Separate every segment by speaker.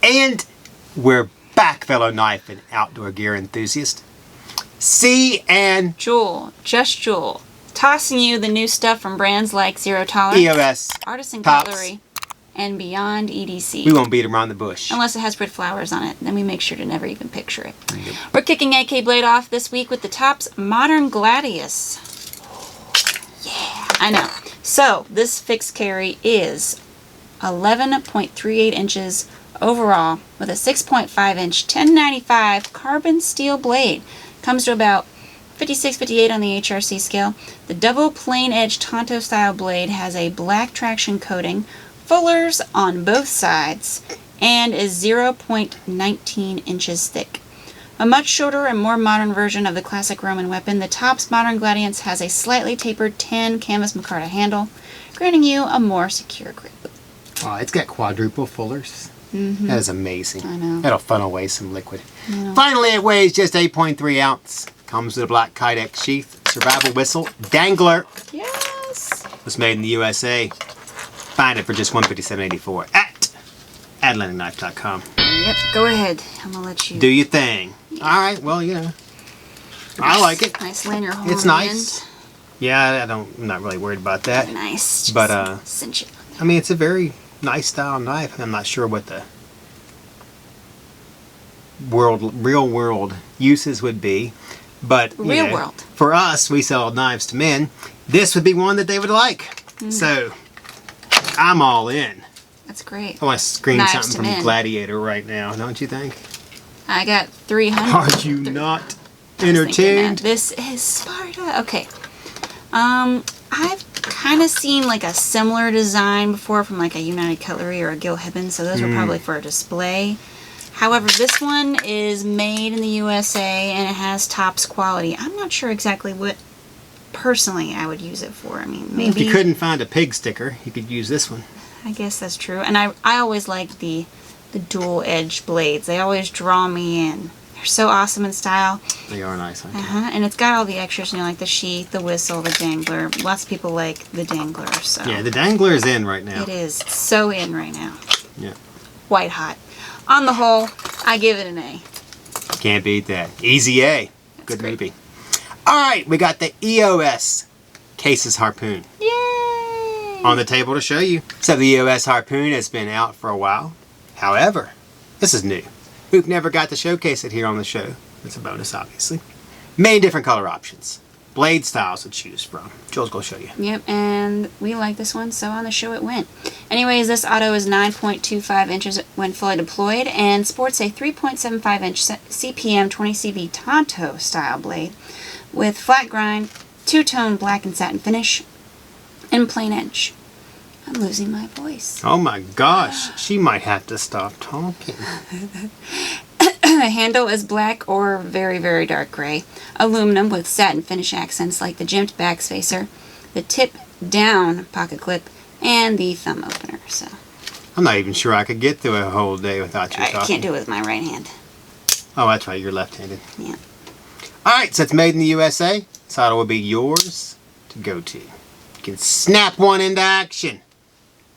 Speaker 1: And we're back, fellow knife and outdoor gear enthusiasts. C and
Speaker 2: Jewel, just Jewel, tossing you the new stuff from brands like Zero Tolerance,
Speaker 1: EOS,
Speaker 2: Artisan
Speaker 1: Tops.
Speaker 2: Xcellerator, and Byond EDC.
Speaker 1: We won't beat around the bush.
Speaker 2: Unless it has red flowers on it, then we make sure to never even picture it. We're kicking AK Blade off this week with the Tops Modern Gladius. Yeah, I know. So this fixed carry is 11.38 inches overall with a 6.5 inch 1095 carbon steel blade. Comes to about 56-58 on the HRC scale. The double plain edge Tonto style blade has a black traction coating, fullers on both sides, and is 0.19 inches thick. A much shorter and more modern version of the classic Roman weapon, the Tops Modern Gladius has a slightly tapered tan canvas micarta handle, granting you a more secure grip.
Speaker 1: Oh, it's got quadruple fullers. That is amazing.
Speaker 2: I know.
Speaker 1: That'll funnel away some liquid. Finally, it weighs just 8.3 ounce. Comes with a black Kydex sheath, survival whistle, dangler.
Speaker 2: Yes!
Speaker 1: Was made in the USA. Find it for just $157.84 at atlanticknife.com.
Speaker 2: Yep, go ahead. I'm gonna let you
Speaker 1: Do your thing. All right, well, yeah. I like it.
Speaker 2: Nice lanyard hole.
Speaker 1: It's nice. Yeah, I'm not really worried about that.
Speaker 2: Nice.
Speaker 1: But,
Speaker 2: cinch it.
Speaker 1: I mean, it's a very nice style knife. I'm not sure what the real world uses would be, but
Speaker 2: Real world.
Speaker 1: For us, we sell knives to men. This would be one that they would like. So I'm all in.
Speaker 2: That's great.
Speaker 1: I want to scream
Speaker 2: Knives
Speaker 1: something
Speaker 2: to
Speaker 1: from
Speaker 2: men.
Speaker 1: Gladiator right now, don't you think?
Speaker 2: I got 300.
Speaker 1: Are you not entertained?
Speaker 2: This is Sparta. Okay. I've kind of seen like a similar design before from like a United Cutlery or a Gil Hibbins, so those are probably for a display. However, this one is made in the USA and it has Tops quality. I'm not sure exactly what personally I would use it for. I mean, maybe
Speaker 1: If you couldn't find a pig sticker, you could use this one.
Speaker 2: I guess that's true. And I always like the dual edge blades. They always draw me in. They're so awesome in style.
Speaker 1: They are nice, aren't they?
Speaker 2: And it's got all the extras, you know, like the sheath, the whistle, the dangler. Lots of people like the dangler, so.
Speaker 1: Yeah, the dangler is in right now.
Speaker 2: It is. It's so in right now.
Speaker 1: Yeah.
Speaker 2: White hot. On the whole, I give it an A.
Speaker 1: Can't beat that. Easy A. Good
Speaker 2: great.
Speaker 1: movie. Alright, we got the EOS Cases Harpoon
Speaker 2: Yay!
Speaker 1: on the table to show you. So the EOS Harpoon has been out for a while. However, this is new. We've never got to showcase it here on the show. It's a bonus, obviously. Many different color options. Blade styles to choose from. Joel's going to show you.
Speaker 2: Yep, and we like this one, so on the show it went. Anyways, this auto is 9.25 inches when fully deployed and sports a 3.75 inch CPM 20CV Tonto style blade with flat grind, two-tone black and satin finish, and plain edge. I'm losing my voice.
Speaker 1: Oh my gosh, she might have to stop talking.
Speaker 2: The handle is black or very, very dark gray. Aluminum with satin finish accents like the jimped back spacer, the tip down pocket clip, and the thumb opener. So
Speaker 1: I'm not even sure I could get through a whole day without you
Speaker 2: I
Speaker 1: talking.
Speaker 2: can't do it with my right hand.
Speaker 1: Oh, that's right, you're left-handed.
Speaker 2: Yeah.
Speaker 1: Alright, so it's made in the USA. This auto will be yours to go to. You can snap one into action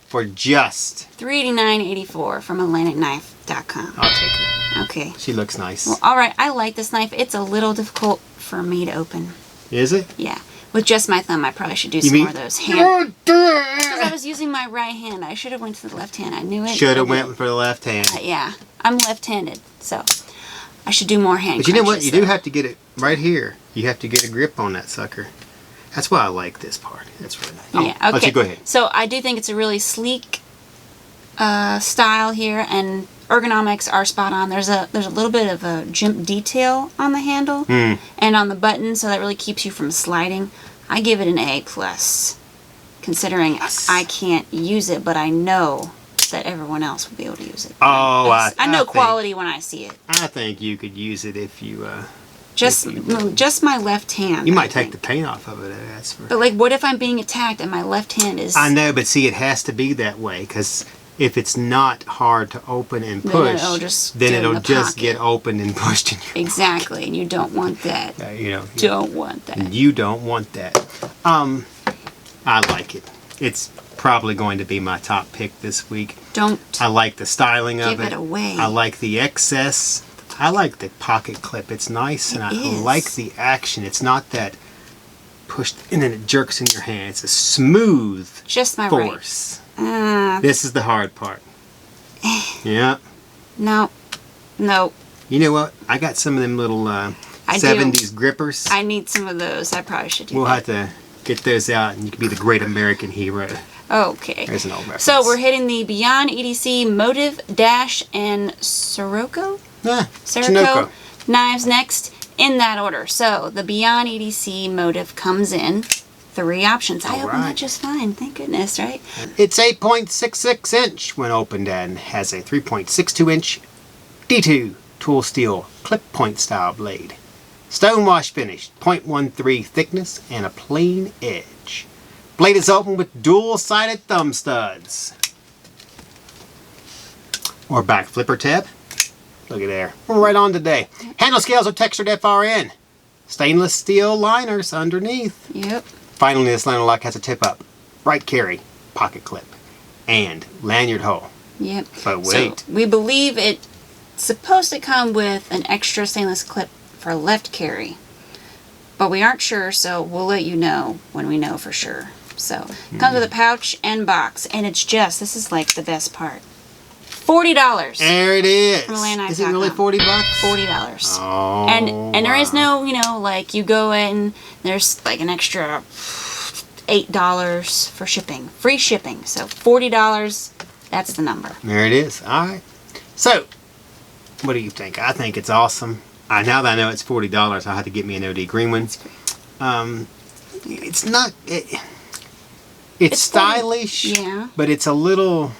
Speaker 1: for just
Speaker 2: $389.84 from AtlanticKnife.com.
Speaker 1: I'll take her.
Speaker 2: Okay.
Speaker 1: She looks nice.
Speaker 2: Well, alright, I like this knife. It's a little difficult for me to open.
Speaker 1: Is it?
Speaker 2: Yeah. With just my thumb, I probably should do some more of those hands. Because I was using my right hand. I should have went to the left hand. I knew it.
Speaker 1: Should have went for the left hand.
Speaker 2: Yeah. I'm left-handed, so I should do more hand
Speaker 1: But you know what?
Speaker 2: crunches,
Speaker 1: You do have to get it right here. You have to get a grip on that sucker. That's why I like this part. That's really nice.
Speaker 2: Yeah, okay.
Speaker 1: Let you go ahead.
Speaker 2: So I do think it's a really sleek style here, and ergonomics are spot on. There's a little bit of a jimp detail on the handle and on the button, so that really keeps you from sliding. I give it an A+, considering I can't use it, but I know trust that everyone else will be able to use it.
Speaker 1: Oh,
Speaker 2: I know quality when I see it.
Speaker 1: I think you could use it if you...
Speaker 2: Just my left hand.
Speaker 1: You might take the paint off of it. That's for...
Speaker 2: But like, what if I'm being attacked and my left hand is...
Speaker 1: I know, but see, it has to be that way, because if it's not hard to open and push, then it'll just get opened and pushed in your
Speaker 2: Exactly, and you don't want that. Don't want that.
Speaker 1: You don't want that. I like it. It's probably going to be my top pick this week. I like the styling of it.
Speaker 2: Give it away.
Speaker 1: I like the excess. I like the pocket clip. It's nice, and I like the action. It's not that pushed and then it jerks in your hand. It's a smooth force. This is the hard part. Yeah.
Speaker 2: No.
Speaker 1: You know what? I got some of them little 70s grippers.
Speaker 2: I need some of those. I probably should do that.
Speaker 1: We'll have to get those out, and you can be the great American hero.
Speaker 2: Okay.
Speaker 1: There's an old reference.
Speaker 2: So we're hitting the Byond EDC Motiv, Dash, and Sirocco? Sirocco knives next in that order. So the Byond EDC Motiv comes in 3 options. I opened that just fine. Thank goodness, right?
Speaker 1: It's 8.66 inch when opened and has a 3.62 inch D2 tool steel clip point style blade. Stonewash finish, 0.13 thickness, and a plain edge. Blade is open with dual-sided thumb studs. Or back flipper tab. Look at there. We're right on today. Handle scales are textured FRN. Stainless steel liners underneath.
Speaker 2: Yep.
Speaker 1: Finally, this liner lock has a tip-up, right carry, pocket clip, and lanyard hole.
Speaker 2: Yep.
Speaker 1: But wait.
Speaker 2: So we believe it's supposed to come with an extra stainless clip for left carry. But we aren't sure, so we'll let you know when we know for sure. So, it comes with a pouch and box, and it's just, this is like the best part. $40.
Speaker 1: There it is.
Speaker 2: From Landknife.com.
Speaker 1: Is it really $40?
Speaker 2: $40.
Speaker 1: Oh,
Speaker 2: and there is no, like you go in, there's like an extra $8 for shipping. Free shipping. So $40, that's the number.
Speaker 1: There it is. All right. So, what do you think? I think it's awesome. Now that I know it's $40, I'll have to get me an OD green one. It's not... It's stylish, but it's a little...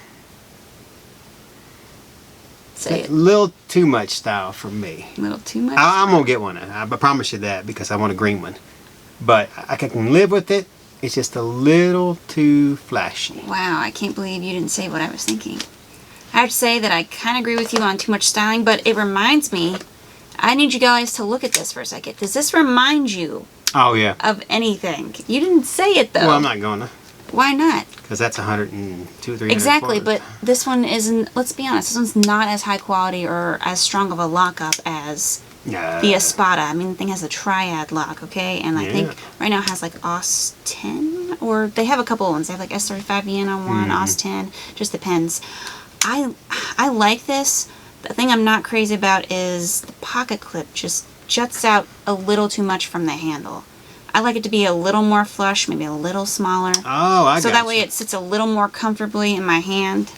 Speaker 2: Say it.
Speaker 1: A little too much style for me.
Speaker 2: A little too much?
Speaker 1: I'm going to get one. I promise you that, because I want a green one. But I can live with it. It's just a little too flashy.
Speaker 2: Wow, I can't believe you didn't say what I was thinking. I have to say that I kind of agree with you on too much styling, but it reminds me... I need you guys to look at this for a second. Does this remind you of anything? You didn't say it, though.
Speaker 1: Well, I'm not going to.
Speaker 2: Why not?
Speaker 1: Because that's 102, 300.
Speaker 2: Exactly, but this one isn't, let's be honest, this one's not as high quality or as strong of a lockup as the Espada. I mean, the thing has a triad lock, okay? And I think right now it has like EOS 10, or they have a couple of ones. They have like S35EN on one, EOS 10, just depends. I like this. The thing I'm not crazy about is the pocket clip just juts out a little too much from the handle. I like it to be a little more flush, maybe a little smaller.
Speaker 1: Oh, I got
Speaker 2: So that way it sits a little more comfortably in my hand.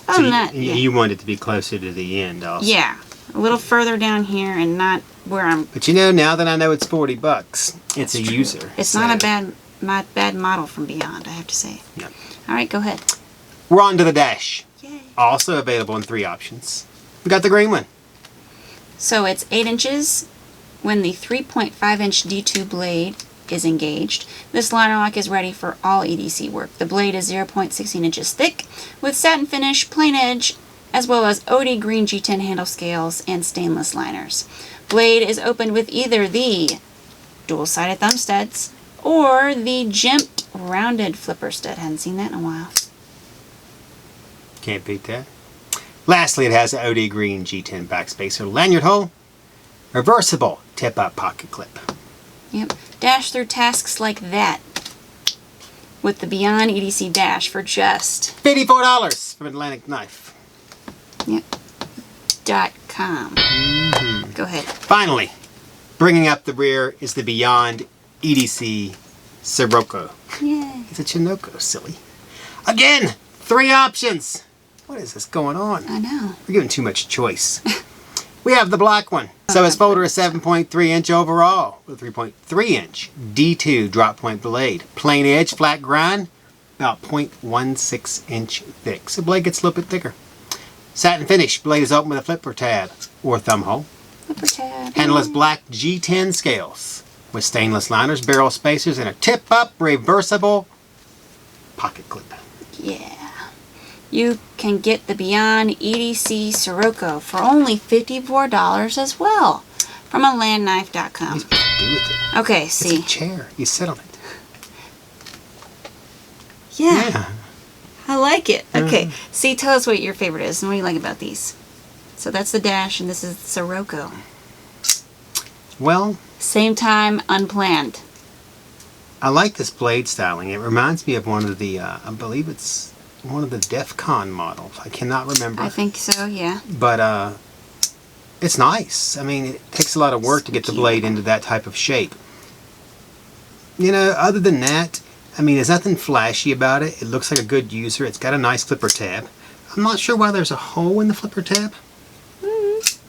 Speaker 2: Other than that,
Speaker 1: you want it to be closer to the end also.
Speaker 2: Yeah, a little further down here and not where I'm...
Speaker 1: But now that I know it's $40, it's a user.
Speaker 2: It's not a bad model from Byond, I have to say.
Speaker 1: No.
Speaker 2: All right, go ahead.
Speaker 1: We're on to the Dash.
Speaker 2: Yay.
Speaker 1: Also available in 3 options. We got the green one.
Speaker 2: So it's 8 inches when the 3.5 inch D2 blade is engaged. This liner lock is ready for all EDC work. The blade is 0.16 inches thick with satin finish, plain edge, as well as OD green G10 handle scales and stainless liners. Blade is opened with either the dual-sided thumb studs or the jimped rounded flipper stud. Hadn't seen that in a while.
Speaker 1: Can't beat that. Lastly, it has an OD green G10 backspacer lanyard hole, reversible tip-up pocket clip.
Speaker 2: Yep. Dash through tasks like that with the Byond EDC Dash for just
Speaker 1: $54 from Atlantic Knife.
Speaker 2: Yep. .com. Go ahead.
Speaker 1: Finally, bringing up the rear is the Byond EDC Sirocco.
Speaker 2: Yay.
Speaker 1: It's a Chinook, silly. Again, 3 options. What is this going on?
Speaker 2: I know.
Speaker 1: We're giving too much choice. We have the black one. So its folder is 7.3 inch overall with 3.3 inch D2 drop point blade. Plain edge, flat grind, about 0.16 inch thick. So blade gets a little bit thicker. Satin finish. Blade is open with a flipper tab or thumb hole.
Speaker 2: Flipper tab.
Speaker 1: Handle is black G10 scales with stainless liners, barrel spacers, and a tip-up reversible pocket clip.
Speaker 2: Yeah. You can get the Byond EDC Sirocco for only $54 as well from alandknife.com.
Speaker 1: What do you do with it?
Speaker 2: Okay, see.
Speaker 1: It's a chair. You sit on it.
Speaker 2: Yeah. I like it. Okay, see, tell us what your favorite is and what do you like about these. So that's the Dash and this is the Sirocco.
Speaker 1: Well,
Speaker 2: same time, unplanned.
Speaker 1: I like this blade styling. It reminds me of one of the, I believe it's one of the DEF CON models. I cannot remember.
Speaker 2: I think so, yeah.
Speaker 1: But it's nice. I mean, it takes a lot of work to get the blade into that type of shape. You know, other than that, I mean, there's nothing flashy about it. It looks like a good user. It's got a nice flipper tab. I'm not sure why there's a hole in the flipper tab.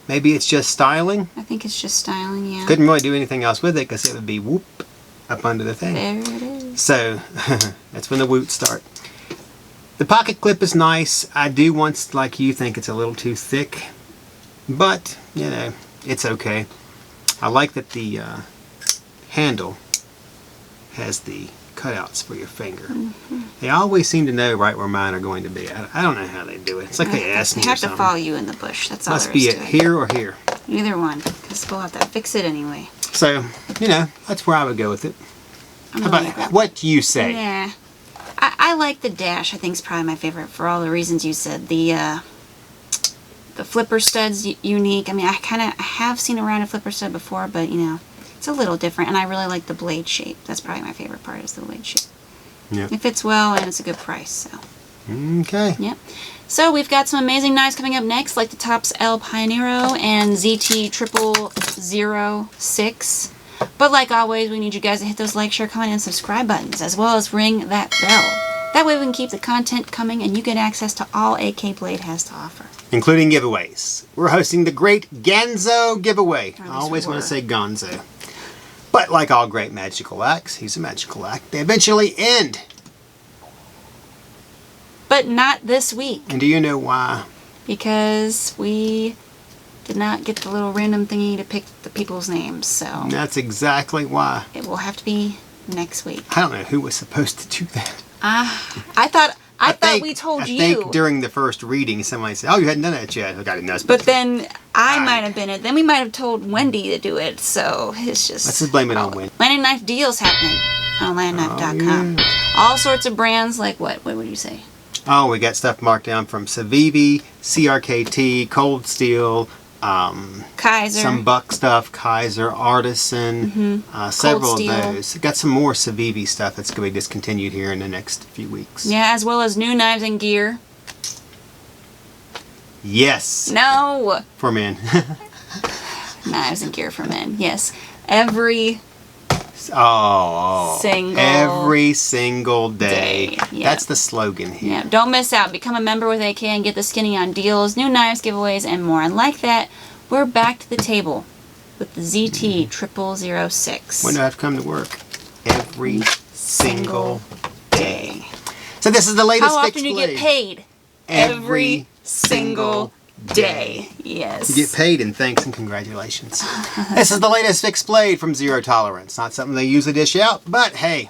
Speaker 1: Maybe it's just styling.
Speaker 2: I think it's just styling, yeah.
Speaker 1: Couldn't really do anything else with it because it would be whoop up under the thing.
Speaker 2: There it is.
Speaker 1: So, that's when the woots start. The pocket clip is nice. I do once, like you, think it's a little too thick. But, you know, it's okay. I like that the handle has the cutouts for your finger. They always seem to know right where mine are going to be. I don't know how they do it. It's like they ask me
Speaker 2: They have
Speaker 1: or something.
Speaker 2: to follow you in the bush. That's all
Speaker 1: Must
Speaker 2: there
Speaker 1: be
Speaker 2: is
Speaker 1: it
Speaker 2: to
Speaker 1: here or here.
Speaker 2: Either one, because we'll have to fix it anyway.
Speaker 1: So, you know, that's where I would go with it. How about what do you say?
Speaker 2: Yeah. I like the Dash. I think it's probably my favorite for all the reasons you said. The flipper stud's unique. I mean, I have seen around a flipper stud before, but, you know, it's a little different. And I really like the blade shape. That's probably my favorite part is the blade shape.
Speaker 1: Yeah.
Speaker 2: It fits well, and it's a good price. So.
Speaker 1: Okay.
Speaker 2: Yep. So we've got some amazing knives coming up next, like the Tops L Pionero and ZT0006. But like always, we need you guys to hit those like, share, comment, and subscribe buttons, as well as ring that bell. That way we can keep the content coming and you get access to all AK Blade has to offer.
Speaker 1: Including giveaways. We're hosting the GREAT Ganzo Giveaway.
Speaker 2: Or at
Speaker 1: I
Speaker 2: least
Speaker 1: always
Speaker 2: we
Speaker 1: want to
Speaker 2: were.
Speaker 1: say Gonzo. But like all great magical acts, he's a magical act. They eventually end.
Speaker 2: But not this week,
Speaker 1: And do you know why?
Speaker 2: because we did not get the little random thingy to pick the people's names, so
Speaker 1: That's exactly why.
Speaker 2: it will have to be next week.
Speaker 1: I don't know who was supposed to do that.
Speaker 2: I thought we told
Speaker 1: I
Speaker 2: you.
Speaker 1: think during the first reading, somebody said, "Oh, you hadn't done that yet." Look, I didn't know.
Speaker 2: But then I might have been it. Then we might have told Wendy to do it. So it's just...
Speaker 1: Let's just blame it on Wendy.
Speaker 2: Landing knife deals happening on landknife.com. All sorts of brands like what? What would you say?
Speaker 1: Oh, we got stuff marked down from Civivi, CRKT, Cold Steel,
Speaker 2: Kaiser.
Speaker 1: some Buck stuff, Kaiser, Artisan, several of
Speaker 2: Steel.
Speaker 1: those. Got some more Civivi stuff that's going to be discontinued here in the next few weeks.
Speaker 2: Yeah, as well as new knives and gear.
Speaker 1: Yes.
Speaker 2: No!
Speaker 1: For men.
Speaker 2: Knives and gear for men. Yes. Every
Speaker 1: Single every single day.
Speaker 2: Yeah.
Speaker 1: That's the slogan here.
Speaker 2: Yeah, don't miss out. Become a member with AK and get the skinny on deals, new knives, giveaways, and more. And like that, we're back to the table with the ZT0006.
Speaker 1: When do I have to come to work? Every single day. So this is the latest
Speaker 2: How often
Speaker 1: fixed
Speaker 2: do you
Speaker 1: blade.
Speaker 2: get paid?
Speaker 1: Every
Speaker 2: single day. Yes.
Speaker 1: You get paid in thanks and congratulations. This is the latest fixed blade from Zero Tolerance. Not something they usually dish out, but hey,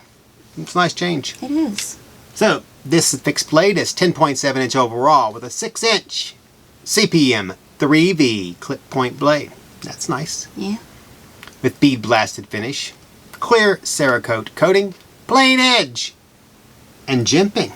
Speaker 1: it's a nice change.
Speaker 2: It is.
Speaker 1: So, this fixed blade is 10.7 inch overall with a 6 inch CPM 3V clip point blade. That's nice.
Speaker 2: Yeah.
Speaker 1: With bead blasted finish, clear Cerakote coating, plain edge, and jimping.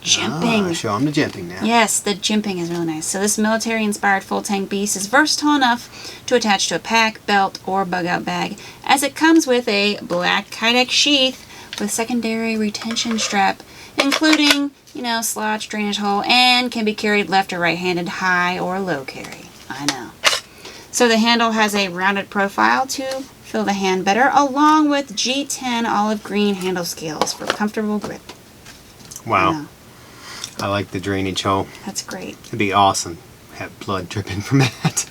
Speaker 2: Jimping.
Speaker 1: Show them the jimping now.
Speaker 2: Yes, the jimping is really nice. So this military-inspired full-tank beast is versatile enough to attach to a pack, belt, or bug-out bag, as it comes with a black Kydex sheath with secondary retention strap, including, slotch, drainage hole, and can be carried left or right-handed, high or low carry. I know. So the handle has a rounded profile to feel the hand better, along with G10 olive green handle scales for comfortable grip.
Speaker 1: Wow. I like the drainage hole.
Speaker 2: That's great.
Speaker 1: It'd be awesome. Have blood dripping from that.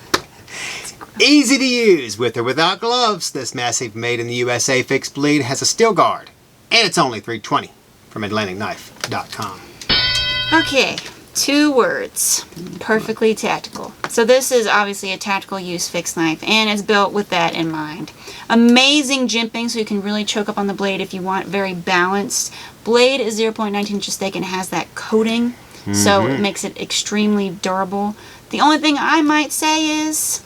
Speaker 1: Easy to use with or without gloves. This massive made in the USA fixed blade has a steel guard. And it's only $320 from Atlantic Knife. ByondEDCSirocco.com.
Speaker 2: Okay, 2 words. Perfectly tactical. So this is obviously a tactical use fixed knife, and it's built with that in mind. Amazing jimping, so you can really choke up on the blade if you want very balanced. Blade is 0.19 inches thick and has that coating, so it makes it extremely durable. The only thing I might say is,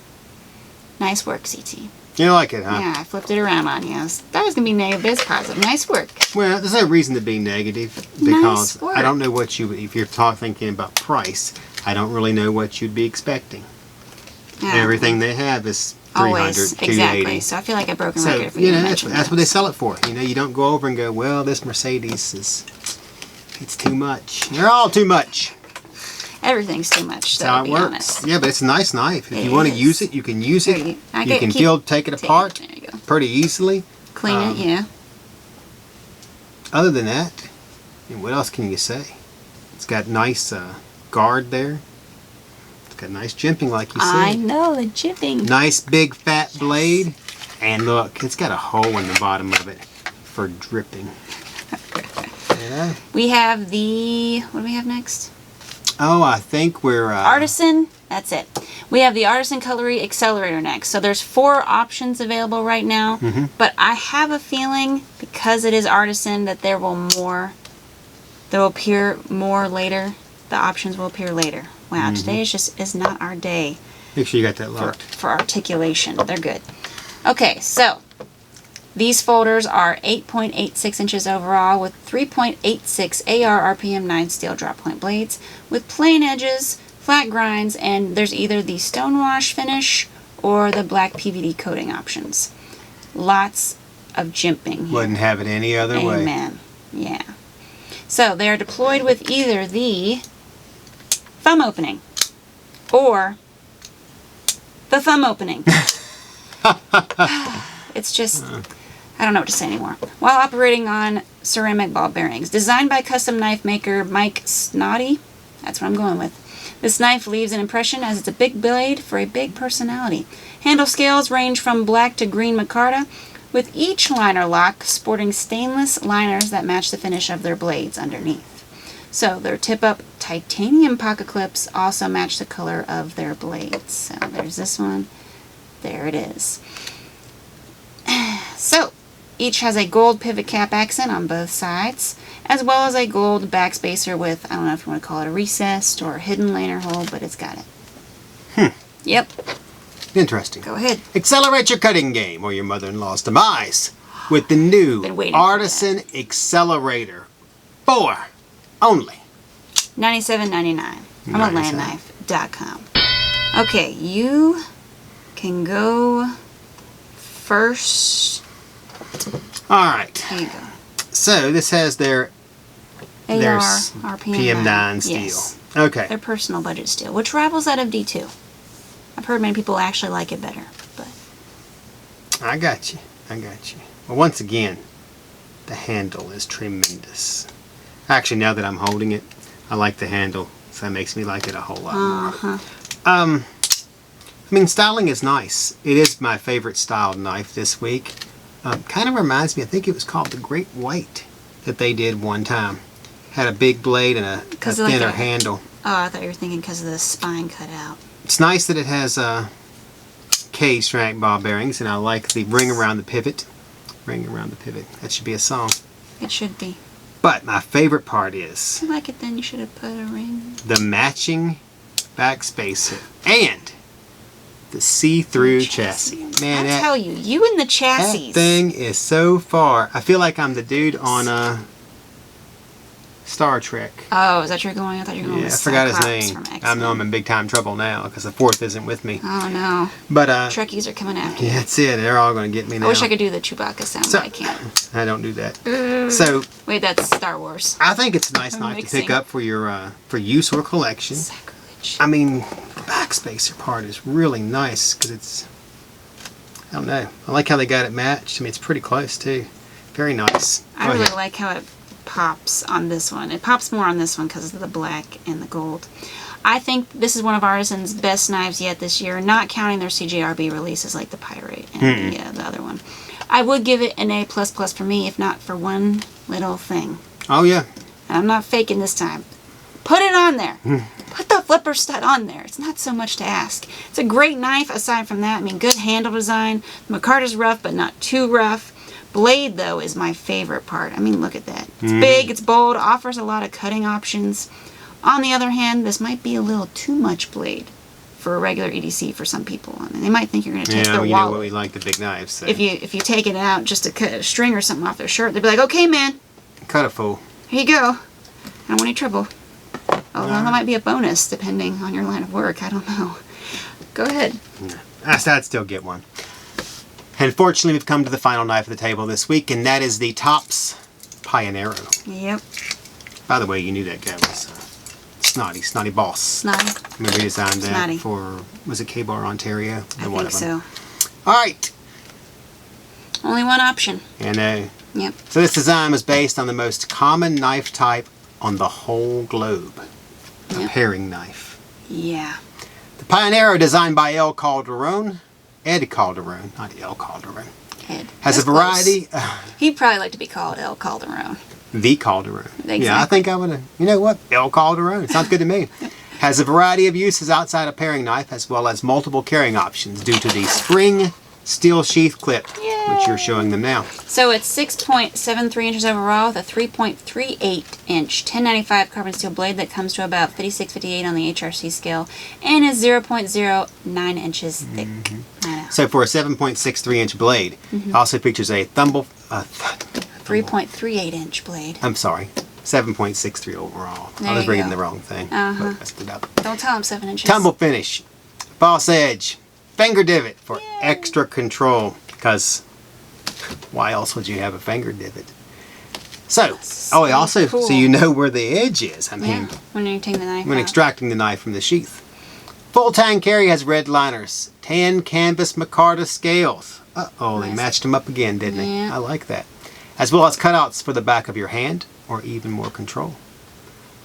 Speaker 2: nice work, CT.
Speaker 1: You like it, huh?
Speaker 2: Yeah, I flipped it around on you. I thought it was going to be negative, but it's positive. Nice work.
Speaker 1: Well, there's no reason to be negative because
Speaker 2: Nice work.
Speaker 1: I don't know what you, if you're thinking about price, I don't really know what you'd be expecting. Everything they have is $300,
Speaker 2: Always,
Speaker 1: $280.
Speaker 2: exactly. So I feel like I broke a
Speaker 1: So,
Speaker 2: record for
Speaker 1: you
Speaker 2: you
Speaker 1: know,
Speaker 2: to
Speaker 1: that's
Speaker 2: mention
Speaker 1: what
Speaker 2: that.
Speaker 1: they sell it for. You know, you don't go over and go, well, this Mercedes is, it's too much. They're all too much.
Speaker 2: Everything's too much,
Speaker 1: That's
Speaker 2: so
Speaker 1: how
Speaker 2: to
Speaker 1: it
Speaker 2: be
Speaker 1: works.
Speaker 2: honest.
Speaker 1: Yeah, but it's a nice knife. If
Speaker 2: It
Speaker 1: you want to
Speaker 2: is.
Speaker 1: use it, you can use it.
Speaker 2: There I
Speaker 1: You
Speaker 2: get-
Speaker 1: can
Speaker 2: keep-
Speaker 1: take it
Speaker 2: take
Speaker 1: apart
Speaker 2: There you go.
Speaker 1: pretty easily.
Speaker 2: Clean it, yeah.
Speaker 1: Other than that, what else can you say? It's got nice guard there. It's got nice jimping, like you
Speaker 2: I
Speaker 1: said.
Speaker 2: know, the jimping.
Speaker 1: Nice big fat blade. And look, it's got a hole in the bottom of it for dripping. You know?
Speaker 2: We have the, what do we have next?
Speaker 1: Oh, I think we're...
Speaker 2: Artisan, that's it. We have the Artisan Xcellerator next. So there's 4 options available right now, but I have a feeling, because it is Artisan, that there will appear more later. The options will appear later. Wow, today is not our day
Speaker 1: Make sure you got that locked.
Speaker 2: for articulation. They're good. Okay, so these folders are 8.86 inches overall with 3.86 AR RPM 9 steel drop point blades with plain edges, flat grinds, and there's either the stonewash finish or the black PVD coating options. Lots of jimping here.
Speaker 1: Wouldn't have it any other way.
Speaker 2: Amen. Yeah. So they are deployed with either the thumb opening or the thumb opening. It's just, I don't know what to say anymore. While operating on ceramic ball bearings. Designed by custom knife maker Mike Snoddy. That's what I'm going with. This knife leaves an impression as it's a big blade for a big personality. Handle scales range from black to green micarta, with each liner lock sporting stainless liners that match the finish of their blades underneath. So their tip-up titanium pocket clips also match the color of their blades. So there's this one. There it is. So each has a gold pivot cap accent on both sides, as well as a gold backspacer with, I don't know if you want to call it a recessed or a hidden liner hole, but it's got it. Yep.
Speaker 1: Interesting.
Speaker 2: Go ahead.
Speaker 1: Accelerate your cutting game or your mother-in-law's demise with the new
Speaker 2: Been waiting for
Speaker 1: Artisan Xcellerator for only
Speaker 2: $97.99 from AlandKnife.com. Okay, you can go first.
Speaker 1: All right.
Speaker 2: Here you go.
Speaker 1: So this has their
Speaker 2: AR,
Speaker 1: there's
Speaker 2: RPM
Speaker 1: PM9 steel.
Speaker 2: Yes.
Speaker 1: Okay.
Speaker 2: Their personal budget steel, which rivals that of D2. I've heard many people actually like it better, but
Speaker 1: I got you. I got you. Well, once again, the handle is tremendous. Actually, now that I'm holding it, I like the handle, so that makes me like it a whole lot more. I mean, styling is nice. It is my favorite styled knife this week. Kind of reminds me, I think it was called the Great White that they did one time. Had a big blade and a thinner handle.
Speaker 2: Oh, I thought you were thinking because of the spine cut out.
Speaker 1: It's nice that it has K-strap ball bearings, and I like the ring around the pivot. Ring around the pivot. That should be a song.
Speaker 2: It should be.
Speaker 1: But my favorite part is
Speaker 2: If you like it, then you should have put a ring.
Speaker 1: the matching backspacer and the see-through chassis. Man,
Speaker 2: I tell you, you and the chassis.
Speaker 1: that thing is so far. I feel like I'm the dude on Star Trek.
Speaker 2: Oh, is that you're going? I thought you were going
Speaker 1: Yeah, I
Speaker 2: with
Speaker 1: forgot his
Speaker 2: Cyclops
Speaker 1: name.
Speaker 2: from X-Men.
Speaker 1: I know I'm in big time trouble now because the fourth isn't with me.
Speaker 2: Oh no.
Speaker 1: But
Speaker 2: Trekkies are coming after you.
Speaker 1: yeah, that's it. They're all going to get me now.
Speaker 2: I wish I could do the Chewbacca sound,
Speaker 1: So-
Speaker 2: but I can't.
Speaker 1: I don't do that. So
Speaker 2: Wait, that's Star Wars.
Speaker 1: I think it's a nice
Speaker 2: I'm
Speaker 1: knife to
Speaker 2: mixing.
Speaker 1: pick up for your for use or collection.
Speaker 2: Sacrilege.
Speaker 1: I mean, the backspacer part is really nice because it's, I don't know. I like how they got it matched. I mean, it's pretty close too. Very nice.
Speaker 2: I
Speaker 1: Go
Speaker 2: really
Speaker 1: ahead.
Speaker 2: like how it pops on this one. It pops more on this one because of the black and the gold. I think this is one of Artisan's best knives yet this year, not counting their CJRB releases like the Pirate and the other one. I would give it an A++ for me, if not for one little thing.
Speaker 1: Oh yeah.
Speaker 2: And I'm not faking this time. Put it on there. Put the flipper stud on there. It's not so much to ask. It's a great knife aside from that. I mean, good handle design. The micarta's rough, but not too rough. Blade, though, is my favorite part. I mean, look at that. It's big, it's bold, offers a lot of cutting options. On the other hand, this might be a little too much blade for a regular EDC for some people. I mean, they might think you're going to take their wallet.
Speaker 1: Yeah, you know what we like, the big knives. So.
Speaker 2: If you take it out just to cut a string or something off their shirt, they'd be like, okay, man.
Speaker 1: Cut it, fool.
Speaker 2: Here you go. I don't want any trouble. Although that might be a bonus depending on your line of work. I don't know. Go ahead.
Speaker 1: I'd still get one. And fortunately, we've come to the final knife of the table this week, and that is the Tops Pionero.
Speaker 2: Yep.
Speaker 1: By the way, you knew that guy was Snotty Boss.
Speaker 2: Snotty.
Speaker 1: Remember he designed that
Speaker 2: Snotty.
Speaker 1: For, was it K-Bar, Ontario?
Speaker 2: I think so.
Speaker 1: All right.
Speaker 2: Only one option.
Speaker 1: And
Speaker 2: Yep.
Speaker 1: so this design was based on the most common knife type on the whole globe. A
Speaker 2: Yep.
Speaker 1: paring knife.
Speaker 2: Yeah.
Speaker 1: The Pionero, designed by Ed Calderon, not El Calderon,
Speaker 2: Ed.
Speaker 1: has
Speaker 2: That's
Speaker 1: a variety.
Speaker 2: He'd probably like to be called El Calderon.
Speaker 1: The Calderon.
Speaker 2: Exactly.
Speaker 1: Yeah, I think I would have. You know what? El Calderon. Sounds good to me. Has a variety of uses outside a paring knife, as well as multiple carrying options due to the spring steel sheath clip, which you're showing them now.
Speaker 2: So it's 6.73 inches overall with a 3.38 inch 1095 carbon steel blade that comes to about 56-58 on the HRC scale and is 0.09 inches thick. I know.
Speaker 1: So for a 7.63 inch blade, also features a
Speaker 2: 3.38 inch blade.
Speaker 1: I'm sorry, 7.63 overall.
Speaker 2: There
Speaker 1: I was
Speaker 2: you
Speaker 1: reading
Speaker 2: go.
Speaker 1: the wrong thing.
Speaker 2: Uh-huh.
Speaker 1: But messed it up.
Speaker 2: Don't tell him 7 inches.
Speaker 1: Tumble finish, false edge, finger divot for extra control. Because why else would you have a finger divot? So, also,
Speaker 2: cool.
Speaker 1: so you know where the edge is. I mean,
Speaker 2: Yeah, when you're taking the knife
Speaker 1: when
Speaker 2: out.
Speaker 1: extracting the knife from the sheath. Full tang carry has red liners, tan canvas micarta scales. Uh-oh, they
Speaker 2: Nice.
Speaker 1: matched them up again, didn't they?
Speaker 2: Yeah.
Speaker 1: I like that. As well as cutouts for the back of your hand, or even more control.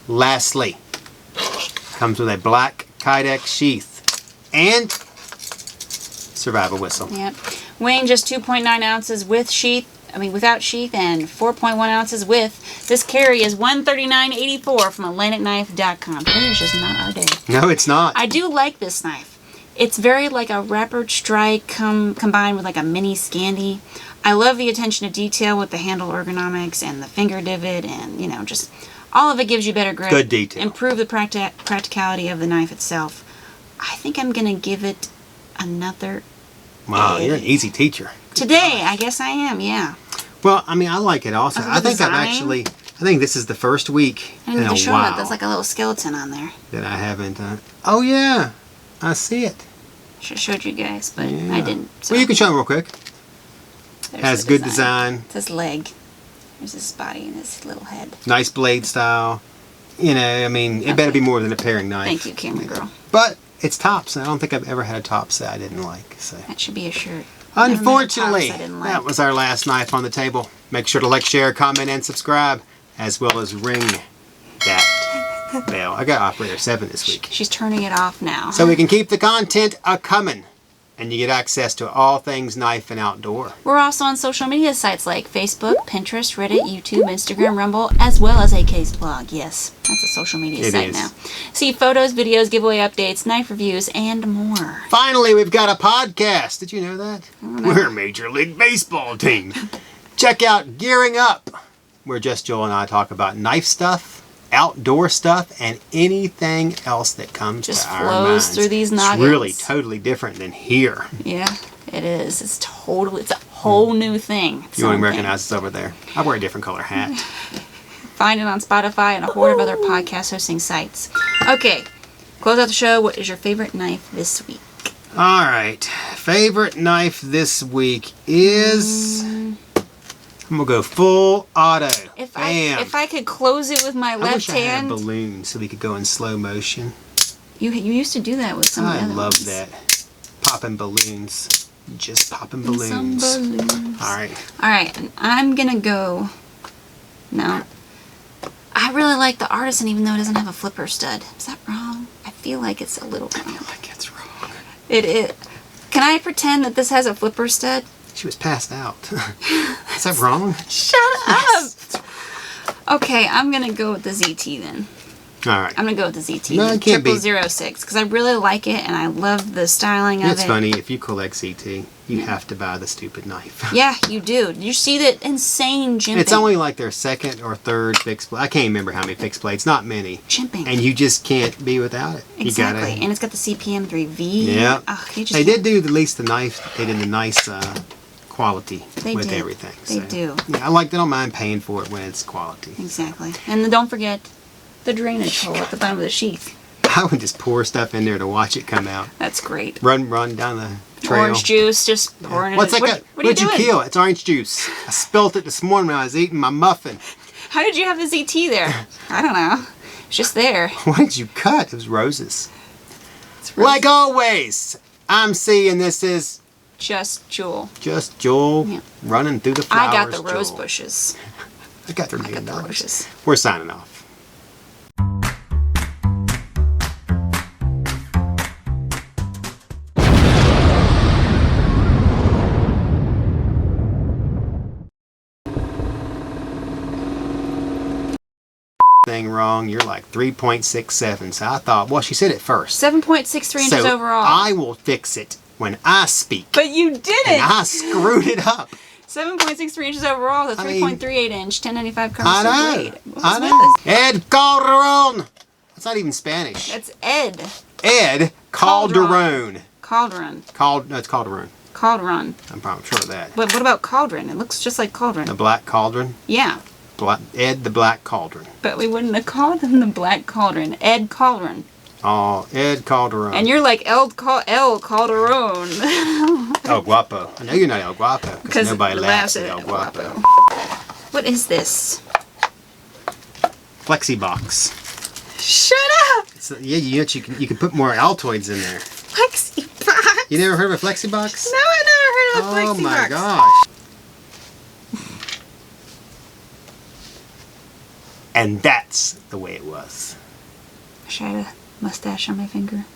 Speaker 1: Lastly, comes with a black Kydex sheath and survival whistle.
Speaker 2: Yep. Weighing just 2.9 ounces without sheath, and 4.1 ounces with. This carry is $139.84 from AtlanticKnife.com. It's just not our day.
Speaker 1: No, it's not.
Speaker 2: I do like this knife. It's very like a rapid strike combined with like a mini Scandi. I love the attention to detail with the handle ergonomics and the finger divot, and you know, just all of it gives you better grip.
Speaker 1: Good detail.
Speaker 2: Improve the practicality of the knife itself. I think I'm gonna give it another
Speaker 1: Wow,
Speaker 2: A.
Speaker 1: you're an easy teacher.
Speaker 2: Today. I guess I am. Yeah.
Speaker 1: Well, I mean, I like it also.
Speaker 2: I think
Speaker 1: I think this is the first week
Speaker 2: I
Speaker 1: in
Speaker 2: need
Speaker 1: a
Speaker 2: to show
Speaker 1: while
Speaker 2: that there's like a little skeleton on there.
Speaker 1: that I haven't. Oh yeah, I see it.
Speaker 2: Should have showed you guys, but
Speaker 1: Yeah.
Speaker 2: I didn't. So
Speaker 1: Well, you can show them real quick.
Speaker 2: there's
Speaker 1: Has
Speaker 2: the
Speaker 1: good design,
Speaker 2: It's his leg. There's his body and his little head.
Speaker 1: nice blade style. You know, I mean, it better be more than a paring knife.
Speaker 2: Thank you, camera girl.
Speaker 1: But it's Tops, and I don't think I've ever had a Tops that I didn't like. So,
Speaker 2: That should be a shirt. Never met a
Speaker 1: unfortunately,
Speaker 2: Tops I didn't like.
Speaker 1: that was our last knife on the table. Make sure to like, share, comment, and subscribe, as well as ring that bell. I got operator 7 this week.
Speaker 2: She's turning it off now.
Speaker 1: So we can keep the content a-coming, and you get access to all things knife and outdoor.
Speaker 2: We're also on social media sites like Facebook, Pinterest, Reddit, YouTube, Instagram, Rumble, as well as AK's blog. Yes, that's a social media
Speaker 1: It
Speaker 2: site
Speaker 1: is.
Speaker 2: now. See photos, videos, giveaway updates, knife reviews, and more.
Speaker 1: Finally, we've got a podcast. Did you know that? We're a Major League Baseball team. Check out Gearing Up, where just Joel and I talk about knife stuff, outdoor stuff, and anything else that comes
Speaker 2: Just
Speaker 1: to our
Speaker 2: flows
Speaker 1: minds.
Speaker 2: through these
Speaker 1: It's
Speaker 2: noggins.
Speaker 1: really totally different than here.
Speaker 2: Yeah, it is. It's a whole new thing.
Speaker 1: You won't recognize us over there. I wear a different color hat.
Speaker 2: Find it on Spotify and a horde of other podcast hosting sites. Okay, close out the show. What is your favorite knife this week?
Speaker 1: All right. Favorite knife this week is... I'm going to go full auto.
Speaker 2: If
Speaker 1: Bam.
Speaker 2: I could close it with my
Speaker 1: I
Speaker 2: left
Speaker 1: wish I had a
Speaker 2: hand.
Speaker 1: balloon so we could go in slow motion.
Speaker 2: You used to do that with some of the
Speaker 1: I
Speaker 2: other
Speaker 1: love
Speaker 2: ones.
Speaker 1: that. Popping balloons. Just popping
Speaker 2: Some
Speaker 1: balloons.
Speaker 2: balloons.
Speaker 1: All right.
Speaker 2: All right, and I'm gonna go. No, I really like the Artisan, even though it doesn't have a flipper stud. Is that wrong? I feel like it's a little wrong.
Speaker 1: Like it's wrong.
Speaker 2: It is. Can I pretend that this has a flipper stud?
Speaker 1: She was passed out. Is that wrong?
Speaker 2: Shut up. Okay, I'm gonna go with the ZT then.
Speaker 1: All right.
Speaker 2: I'm gonna go with the ZT.
Speaker 1: No, it can't be.
Speaker 2: 0006 because I really like it and I love the styling of it.
Speaker 1: It's funny, if you collect CT, you have to buy the stupid knife.
Speaker 2: Yeah, you do. You see that insane jimping.
Speaker 1: It's only like their second or third fixed blade. I can't remember how many fixed blades. Not many.
Speaker 2: Jimping.
Speaker 1: And you just can't be without it.
Speaker 2: Exactly.
Speaker 1: You gotta,
Speaker 2: and it's got the CPM 3V.
Speaker 1: yeah.
Speaker 2: Oh, you just
Speaker 1: They did do at least the knife. They did the nice quality
Speaker 2: They
Speaker 1: with
Speaker 2: did.
Speaker 1: everything.
Speaker 2: They do.
Speaker 1: Yeah, I don't mind paying for it when it's quality.
Speaker 2: Exactly. And then don't forget the drainage hole at the bottom of the sheath.
Speaker 1: I would just pour stuff in there to watch it come out.
Speaker 2: That's great.
Speaker 1: Run down the trail.
Speaker 2: Orange juice, just pouring
Speaker 1: What's
Speaker 2: it in.
Speaker 1: that?
Speaker 2: What are you
Speaker 1: What'd you
Speaker 2: doing?
Speaker 1: kill? It's orange juice. I spilt it this morning when I was eating my muffin.
Speaker 2: How did you have the ZT there? I don't know. It's just there.
Speaker 1: What did you cut? It was roses.
Speaker 2: It's really
Speaker 1: Like always, I'm seeing this is
Speaker 2: just Jewel.
Speaker 1: just Joel
Speaker 2: Yeah.
Speaker 1: running through the flowers.
Speaker 2: I got the rose
Speaker 1: Joel.
Speaker 2: bushes.
Speaker 1: I got $3
Speaker 2: I got
Speaker 1: million.
Speaker 2: the roses.
Speaker 1: We're signing off. Thing wrong, you're like 3.67. So I thought, well, she said it first.
Speaker 2: 7.63 inches
Speaker 1: So
Speaker 2: overall.
Speaker 1: I will fix it when I speak.
Speaker 2: But you
Speaker 1: And
Speaker 2: didn't!
Speaker 1: I screwed it up.
Speaker 2: 7.63 inches overall, the
Speaker 1: I mean,
Speaker 2: 3.38 inch, 1095
Speaker 1: I
Speaker 2: carbon
Speaker 1: know.
Speaker 2: steel blade. What
Speaker 1: I
Speaker 2: was
Speaker 1: know.
Speaker 2: with this?
Speaker 1: Ed Calderon. That's not even Spanish.
Speaker 2: That's Ed.
Speaker 1: Ed Calderon.
Speaker 2: Cauldron.
Speaker 1: No, it's Calderon.
Speaker 2: Cauldron.
Speaker 1: I'm probably sure of that.
Speaker 2: But what about cauldron? It looks just like cauldron.
Speaker 1: The Black Cauldron.
Speaker 2: Yeah.
Speaker 1: Ed the Black Cauldron.
Speaker 2: But we wouldn't have called him the Black Cauldron. Ed Cauldron.
Speaker 1: Oh, Ed Calderon.
Speaker 2: And you're like El Calderon.
Speaker 1: El Guapo. I know you're not El Guapo because nobody laughs at
Speaker 2: at
Speaker 1: El Guapo.
Speaker 2: What is this?
Speaker 1: Flexi box.
Speaker 2: Shut up!
Speaker 1: So, yeah, you can put more Altoids in there.
Speaker 2: Flexi box.
Speaker 1: You never heard of a flexi box?
Speaker 2: No, I never heard of a
Speaker 1: Oh
Speaker 2: flexi
Speaker 1: my
Speaker 2: box.
Speaker 1: gosh. And that's the way it was.
Speaker 2: I should have a mustache on my finger.